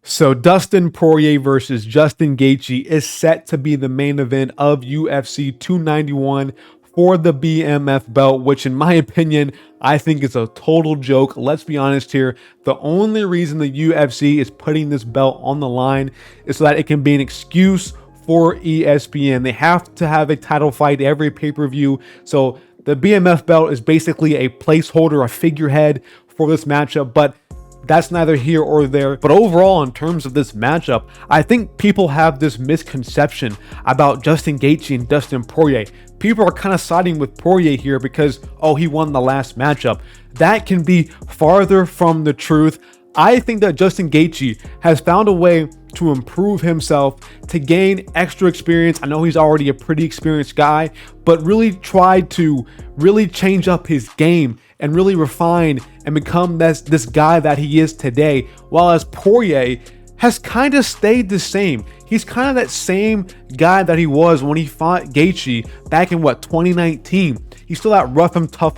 So Dustin Poirier versus Justin Gaethje is set to be the main event of UFC 291 for the BMF belt, which in my opinion, I think is a total joke. Let's be honest here. The only reason the UFC is putting this belt on the line is so that it can be an excuse for ESPN. They have to have a title fight every pay-per-view. So the BMF belt is basically a placeholder, a figurehead for this matchup, but that's neither here or there. But overall, in terms of this matchup, I think people have this misconception about Justin Gaethje and Dustin Poirier. People are kind of siding with Poirier here because, oh, he won the last matchup. That can be farther from the truth. I think that Justin Gaethje has found a way to improve himself, to gain extra experience. I know he's already a pretty experienced guy, but really tried to really change up his game and really refine and become this guy that he is today. While as Poirier has kind of stayed the same. He's kind of that same guy that he was when he fought Gaethje back in 2019. He's still that rough and tough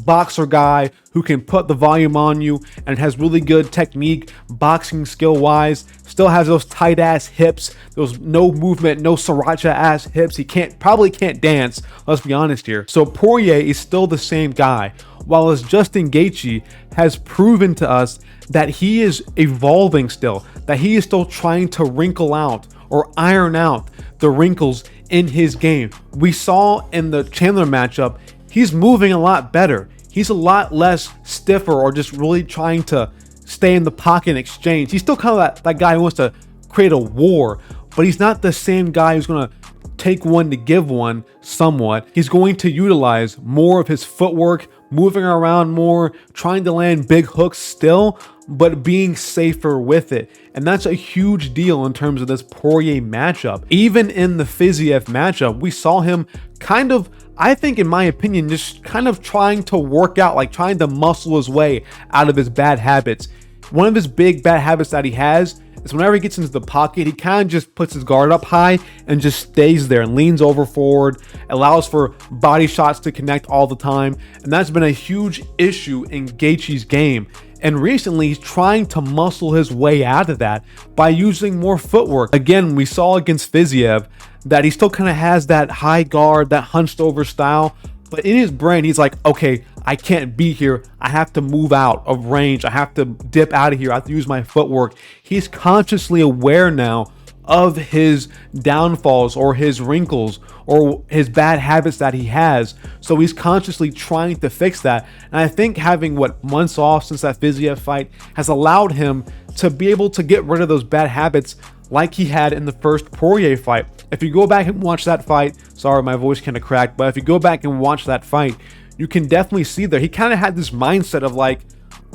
boxer guy who can put the volume on you and has really good technique, boxing skill wise. Still has those tight ass hips, those no movement, no sriracha ass hips. He probably can't dance. Let's be honest here. So Poirier is still the same guy, while as Justin Gaethje has proven to us that he is evolving still, that he is still trying to wrinkle out or iron out the wrinkles in his game. We saw in the Chandler matchup, he's moving a lot better. He's a lot less stiffer or just really trying to stay in the pocket and exchange. He's still kind of that guy who wants to create a war, but he's not the same guy who's going to take one to give one somewhat. He's going to utilize more of his footwork, moving around more, trying to land big hooks still, but being safer with it. And that's a huge deal in terms of this Poirier matchup. Even in the Fiziev matchup, we saw him kind of, I think in my opinion, just kind of trying to work out, like trying to muscle his way out of his bad habits. One of his big bad habits that he has is whenever he gets into the pocket, he kind of just puts his guard up high and just stays there and leans over forward, allows for body shots to connect all the time. And that's been a huge issue in Gaethje's game. And recently, he's trying to muscle his way out of that by using more footwork. Again, we saw against Fiziev that he still kind of has that high guard, that hunched over style. But in his brain, he's like, okay, I can't be here. I have to move out of range. I have to dip out of here. I have to use my footwork. He's consciously aware now of his downfalls or his wrinkles or his bad habits that he has. So he's consciously trying to fix that. And I think having months off since that Fiziev fight has allowed him to be able to get rid of those bad habits like he had in the first Poirier fight. If you go back and watch that fight, sorry, my voice kind of cracked, but if you go back and watch that fight, you can definitely see there he kind of had this mindset of like,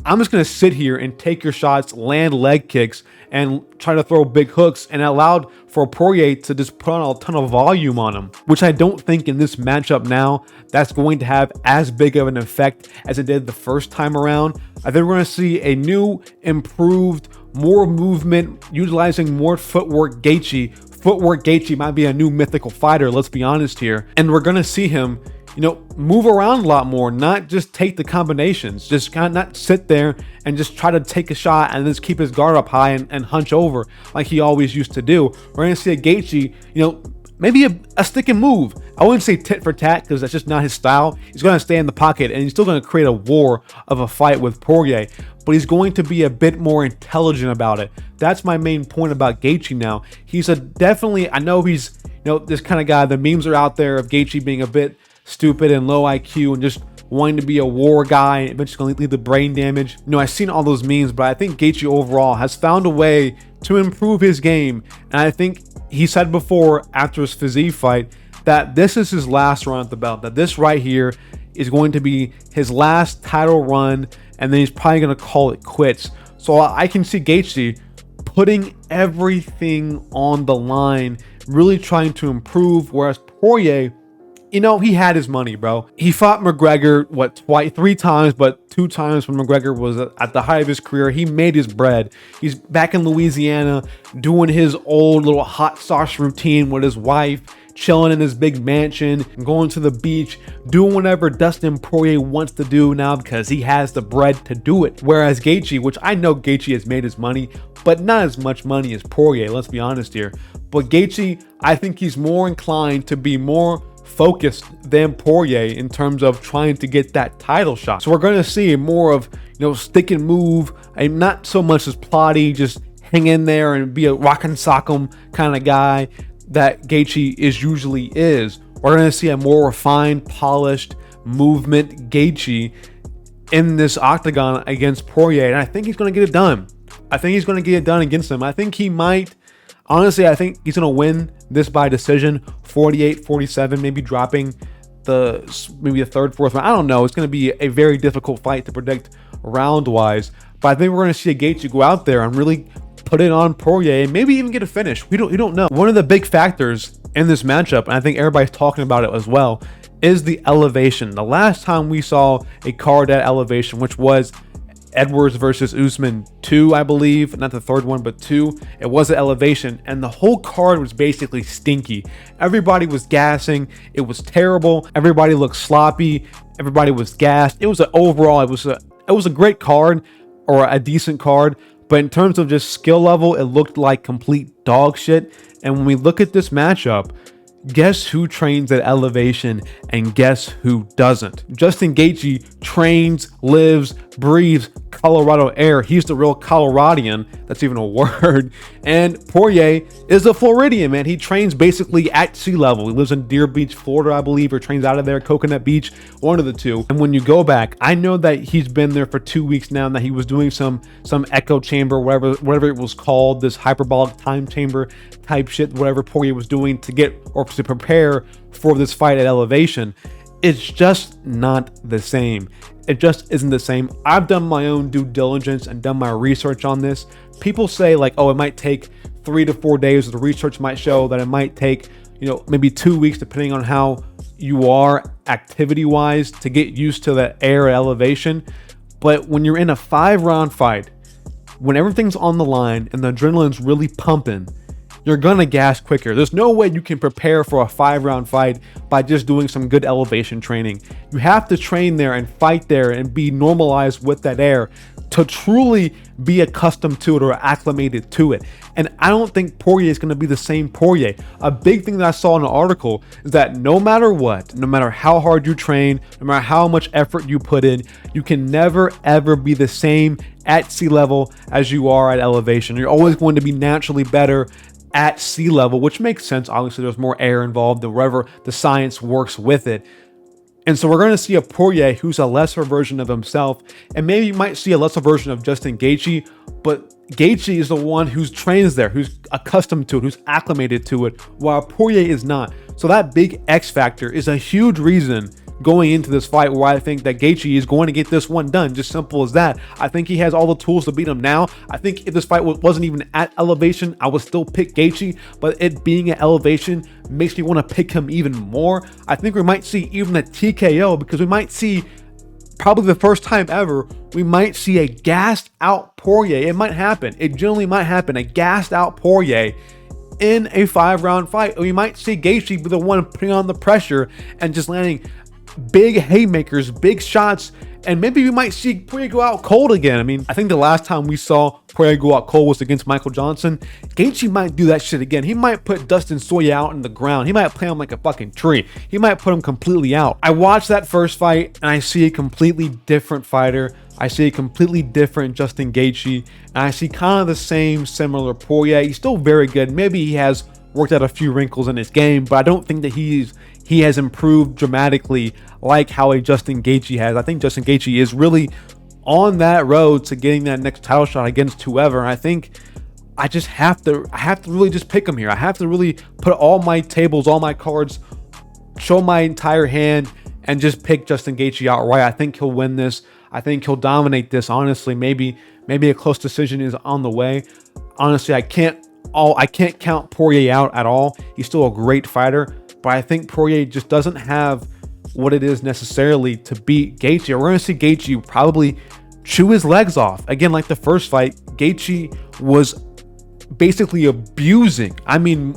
I'm just going to sit here and take your shots, land leg kicks, and try to throw big hooks, and it allowed for Poirier to just put on a ton of volume on him, which I don't think in this matchup now that's going to have as big of an effect as it did the first time around. I think we're going to see a new, improved, more movement, utilizing more footwork Gaethje. Footwork Gaethje might be a new mythical fighter, let's be honest here. And we're going to see him, move around a lot more, not just take the combinations, just kind of not sit there and just try to take a shot and just keep his guard up high and hunch over like he always used to do. We're going to see a Gaethje, maybe a stick and move. I wouldn't say tit for tat because that's just not his style. He's going to stay in the pocket and he's still going to create a war of a fight with Poirier, but he's going to be a bit more intelligent about it. That's my main point about Gaethje now. He's definitely, I know he's, this kind of guy, the memes are out there of Gaethje being a bit stupid and low IQ and just wanting to be a war guy and eventually going to lead the brain damage. I've seen all those memes, but I think Gaethje overall has found a way to improve his game. And I think he said before after his Fiziev fight that this is his last run at the belt, that this right here is going to be his last title run, and then he's probably going to call it quits. So I can see Gaethje putting everything on the line, really trying to improve, whereas Poirier, he had his money, bro. He fought McGregor, three times, but 2 times when McGregor was at the height of his career. He made his bread. He's back in Louisiana doing his old little hot sauce routine with his wife, chilling in his big mansion, going to the beach, doing whatever Dustin Poirier wants to do now because he has the bread to do it. Whereas Gaethje, which I know Gaethje has made his money, but not as much money as Poirier, let's be honest here. But Gaethje, I think he's more inclined to be more focused than Poirier in terms of trying to get that title shot. So we're going to see more of, stick and move, and not so much as plotty, just hang in there and be a rock and sock 'em kind of guy that Gaethje usually is. We're going to see a more refined, polished movement Gaethje in this octagon against Poirier, and I think he's going to get it done. I think he's going to get it done against him. I think he might. Honestly, I think he's going to win this by decision, 48-47, maybe dropping maybe the third, fourth round. I don't know. It's going to be a very difficult fight to predict round-wise. But I think we're going to see a Gaethje go out there and really put it on Poirier and maybe even get a finish. We don't know. One of the big factors in this matchup, and I think everybody's talking about it as well, is the elevation. The last time we saw a card at elevation, which was Edwards versus Usman 2, I believe, not the third one, but 2. It was an elevation, and the whole card was basically stinky. Everybody was gassing. It was terrible. Everybody looked sloppy. Everybody was gassed. It was a great card, or a decent card, but in terms of just skill level, it looked like complete dog shit. And when we look at this matchup, guess who trains at elevation and guess who doesn't? Justin Gaethje trains, lives, breathes Colorado air. He's the real Coloradian. That's even a word. And Poirier is a Floridian, man. He trains basically at sea level. He lives in Deer Beach, Florida, I believe, or trains out of there, Coconut Beach, one of the two. And when you go back, I know that he's been there for 2 weeks now and that he was doing some echo chamber, whatever it was called, this hyperbolic time chamber type shit, whatever Poirier was doing to prepare for this fight at elevation. It's just not the same. It just isn't the same. I've done my own due diligence and done my research on this. People say like, oh, it might take 3 to 4 days. The research might show that it might take, maybe 2 weeks, depending on how you are activity-wise, to get used to the air at elevation. But when you're in a 5-round fight, when everything's on the line and the adrenaline's really pumping, you're gonna gas quicker. There's no way you can prepare for a 5-round fight by just doing some good elevation training. You have to train there and fight there and be normalized with that air to truly be accustomed to it or acclimated to it. And I don't think Poirier is going to be the same Poirier. A big thing that I saw in the article is that no matter what, no matter how hard you train, no matter how much effort you put in, you can never ever be the same at sea level as you are at elevation. You're always going to be naturally better at sea level, which makes sense. Obviously, there's more air involved than wherever the science works with it. And so we're going to see a Poirier who's a lesser version of himself, and maybe you might see a lesser version of Justin Gaethje, but Gaethje is the one who's trains there, who's accustomed to it, who's acclimated to it, while Poirier is not. So that big X factor is a huge reason going into this fight where I think that Gaethje is going to get this one done. Just simple as that. I think he has all the tools to beat him now. I think if this fight wasn't even at elevation, I would still pick Gaethje, but it being at elevation makes me want to pick him even more. I think we might see even a TKO, because we might see, probably the first time ever, we might see a gassed out Poirier. It might happen. It generally might happen. A gassed out Poirier in a 5-round fight. We might see Gaethje be the one putting on the pressure and just landing big haymakers, big shots, and maybe we might see Poirier go out cold again. I mean, I think the last time we saw Poirier go out cold was against Michael Johnson. Gaethje might do that shit again. He might put Dustin Poirier out in the ground. He might play him like a fucking tree. He might put him completely out. I watched that first fight and I see a completely different fighter. I see a completely different Justin Gaethje, and I see kind of the same, similar Poirier. He's still very good. Maybe he has worked out a few wrinkles in his game, but I don't think that he has improved dramatically like how a Justin Gaethje has. I think Justin Gaethje is really on that road to getting that next title shot against whoever. And I think I have to really just pick him here. I have to really put all my tables, all my cards, show my entire hand, and just pick Justin Gaethje outright. I think he'll win this. I think he'll dominate this. Honestly, maybe a close decision is on the way. Honestly, I can't count Poirier out at all. He's still a great fighter, but I think Poirier just doesn't have what it is necessarily to beat Gaethje. We're going to see Gaethje probably chew his legs off. Again, like the first fight, Gaethje was basically abusing. I mean,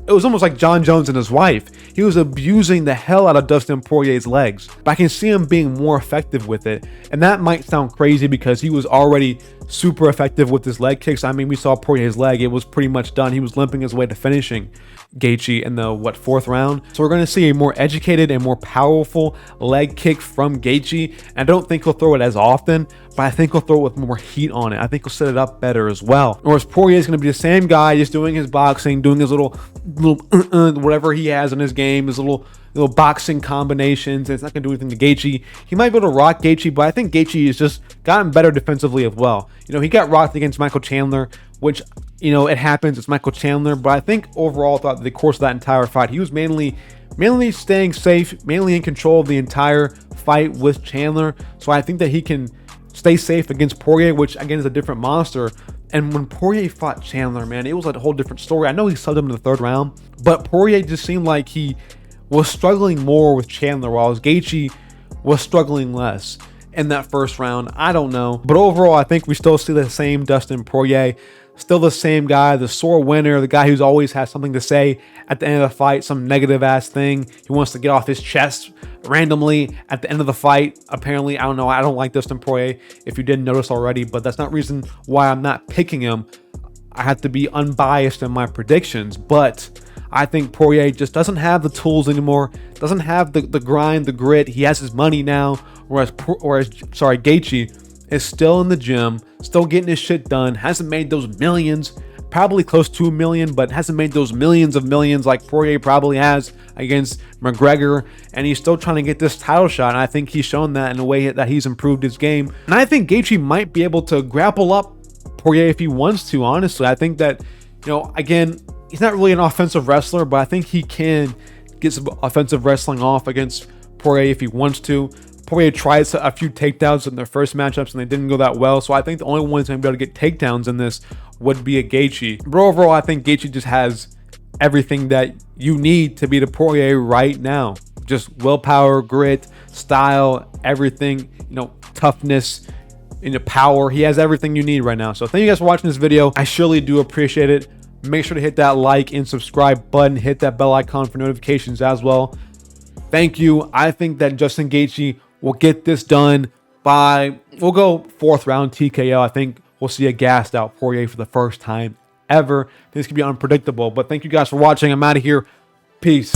it was almost like John Jones and his wife. He was abusing the hell out of Dustin Poirier's legs. But I can see him being more effective with it. And that might sound crazy because he was already super effective with his leg kicks. I mean, we saw Poirier's leg. It was pretty much done. He was limping his way to finishing Gaethje in the, fourth round. So we're going to see a more educated and more powerful leg kick from Gaethje. And I don't think he'll throw it as often, but I think he'll throw it with more heat on it. I think he'll set it up better as well. Whereas Poirier is going to be the same guy, just doing his boxing, doing his little whatever he has in his game, his little boxing combinations, and it's not going to do anything to Gaethje. He might be able to rock Gaethje, but I think Gaethje has just gotten better defensively as well. He got rocked against Michael Chandler, which, it happens. It's Michael Chandler, but I think overall throughout the course of that entire fight, he was mainly staying safe, mainly in control of the entire fight with Chandler. So I think that he can stay safe against Poirier, which again is a different monster. And when Poirier fought Chandler, man, it was a whole different story. I know he subbed him in the third round, but Poirier just seemed like he was struggling more with Chandler, while Gaethje was struggling less in that first round. I don't know. But overall, I think we still see the same Dustin Poirier. Still the same guy, the sore winner, the guy who's always has something to say at the end of the fight, some negative ass thing he wants to get off his chest randomly at the end of the fight. Apparently, I don't know. I don't like Dustin Poirier, if you didn't notice already, but that's not reason why I'm not picking him. I have to be unbiased in my predictions, but I think Poirier just doesn't have the tools anymore, doesn't have the grind, the grit. He has his money now, whereas Gaethje is still in the gym, still getting his shit done, hasn't made those millions, probably close to $1 million, but hasn't made those millions of millions like Poirier probably has against McGregor, and he's still trying to get this title shot, and I think he's shown that in a way that he's improved his game. And I think Gaethje might be able to grapple up Poirier if he wants to, honestly. I think that, again, he's not really an offensive wrestler, but I think he can get some offensive wrestling off against Poirier if he wants to. Poirier tried a few takedowns in their first matchups and they didn't go that well, so I think the only one who's going to be able to get takedowns in this would be a Gaethje. But overall, I think Gaethje just has everything that you need to beat a Poirier right now. Just willpower, grit, style, everything, toughness, power. He has everything you need right now. So thank you guys for watching this video. I surely do appreciate it. Make sure to hit that like and subscribe button. Hit that bell icon for notifications as well. Thank you. I think that Dustin Gaethje will get this done we'll go 4th round TKO. I think we'll see a gassed out Poirier for the first time ever. This could be unpredictable, but thank you guys for watching. I'm out of here. Peace.